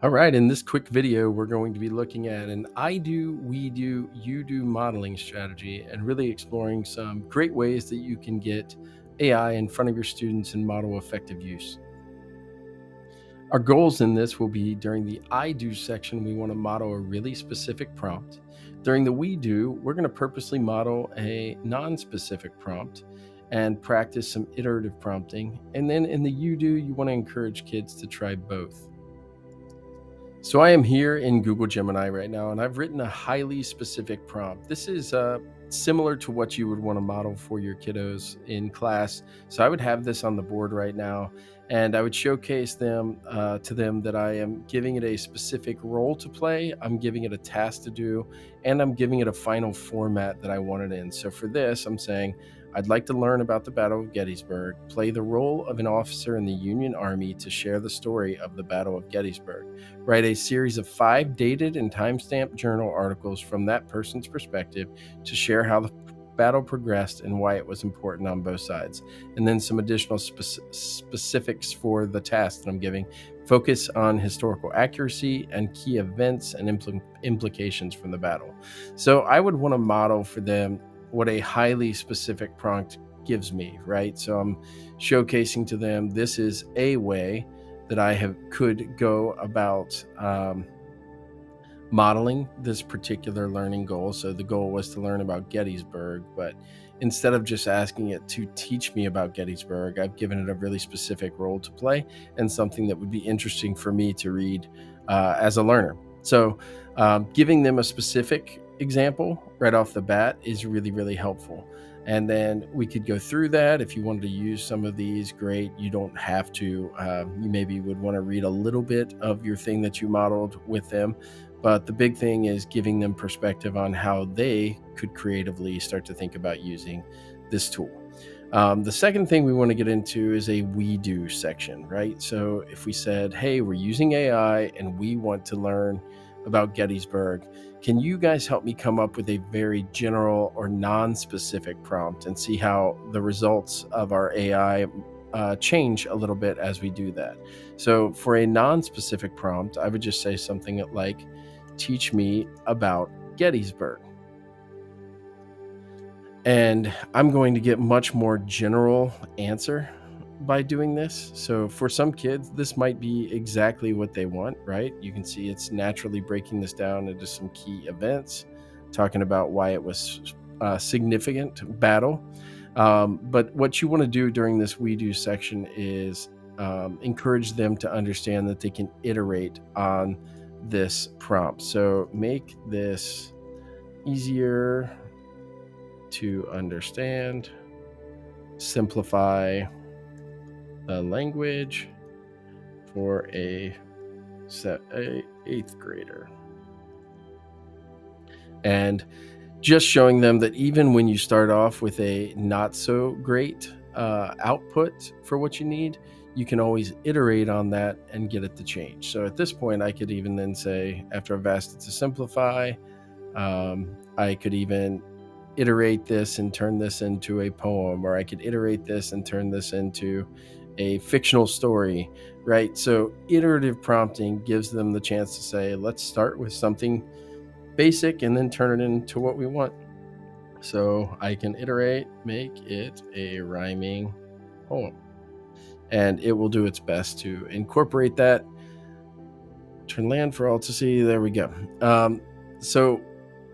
All right, in this quick video, we're going to be looking at an I do, we do, you do modeling strategy and really exploring some great ways that you can get AI in front of your students and model effective use. Our goals in this will be during the I do section, we want to model a really specific prompt. During the we do, we're going to purposely model a non specific prompt and practice some iterative prompting. And then in the you do, you want to encourage kids to try both. So I am here in Google Gemini right now, and I've written a highly specific prompt. This is similar to what you would want to model for your kiddos in class. So I would have this on the board right now, and I would showcase them to them that I am giving it a specific role to play, I'm giving it a task to do, and I'm giving it a final format that I want it in. So for this, I'm saying, I'd like to learn about the Battle of Gettysburg, play the role of an officer in the Union Army to share the story of the Battle of Gettysburg, write a series of 5 dated and timestamped journal articles from that person's perspective to share how the battle progressed and why it was important on both sides, and then some additional specifics for the task that I'm giving. Focus on historical accuracy and key events and implications from the battle. So I would want to model for them what a highly specific prompt gives me, right? So I'm showcasing to them this is a way that I could go about modeling this particular learning goal. So the goal was to learn about Gettysburg, but instead of just asking it to teach me about Gettysburg, I've given it a really specific role to play and something that would be interesting for me to read as a learner. So giving them a specific example right off the bat is really, really helpful. And then we could go through that. If you wanted to use some of these, great. You don't have to. You maybe would want to read a little bit of your thing that you modeled with them. But the big thing is giving them perspective on how they could creatively start to think about using this tool. The second thing we want to get into is a we do section, right? So if we said, hey, we're using AI and we want to learn about Gettysburg, can you guys help me come up with a very general or non-specific prompt and see how the results of our AI change a little bit as we do that? So for a non-specific prompt, I would just say something like, teach me about Gettysburg. And I'm going to get much more general answer by doing this. So for some kids, this might be exactly what they want, right? You can see it's naturally breaking this down into some key events, talking about why it was a significant battle. But what you want to do during this we do section is encourage them to understand that they can iterate on this prompt. So make this easier to understand, simplify the language for a 8th grader. And just showing them that even when you start off with a not so great output for what you need, you can always iterate on that and get it to change. So at this point, I could even then say, after I've asked it to simplify, I could even iterate this and turn this into a poem, or I could iterate this and turn this into a fictional story, right? So iterative prompting gives them the chance to say, let's start with something basic and then turn it into what we want. So I can iterate, make it a rhyming poem, and it will do its best to incorporate that. Turn land for all to see. There we go. So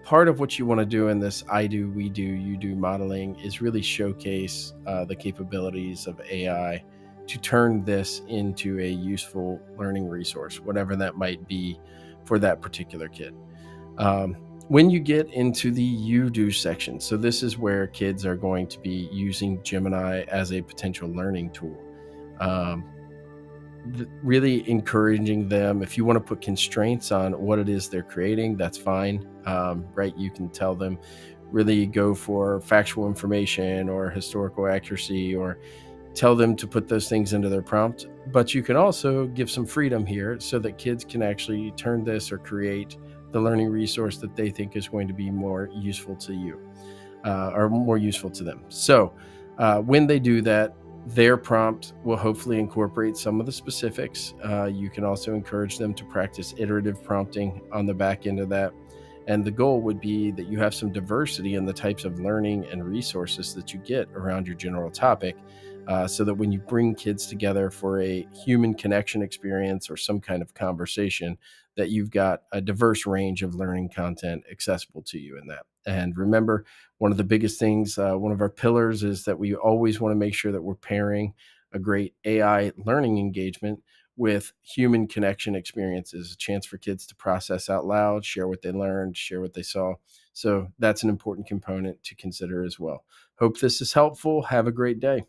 part of what you want to do in this I do, we do, you do modeling is really showcase the capabilities of AI to turn this into a useful learning resource, whatever that might be for that particular kid. When you get into the you do section, so this is where kids are going to be using Gemini as a potential learning tool. Really encouraging them, if you want to put constraints on what it is they're creating, that's fine, right? You can tell them really go for factual information or historical accuracy, or tell them to put those things into their prompt. But you can also give some freedom here so that kids can actually turn this or create the learning resource that they think is going to be more useful to you, or more useful to them. So when they do that, Their prompt will hopefully incorporate some of the specifics. You can also encourage them to practice iterative prompting on the back end of that. And the goal would be that you have some diversity in the types of learning and resources that you get around your general topic, so that when you bring kids together for a human connection experience or some kind of conversation, that you've got a diverse range of learning content accessible to you in that. And remember, one of the biggest things, one of our pillars is that we always want to make sure that we're pairing a great AI learning engagement with human connection experiences, a chance for kids to process out loud, share what they learned, share what they saw. So that's an important component to consider as well. Hope this is helpful. Have a great day.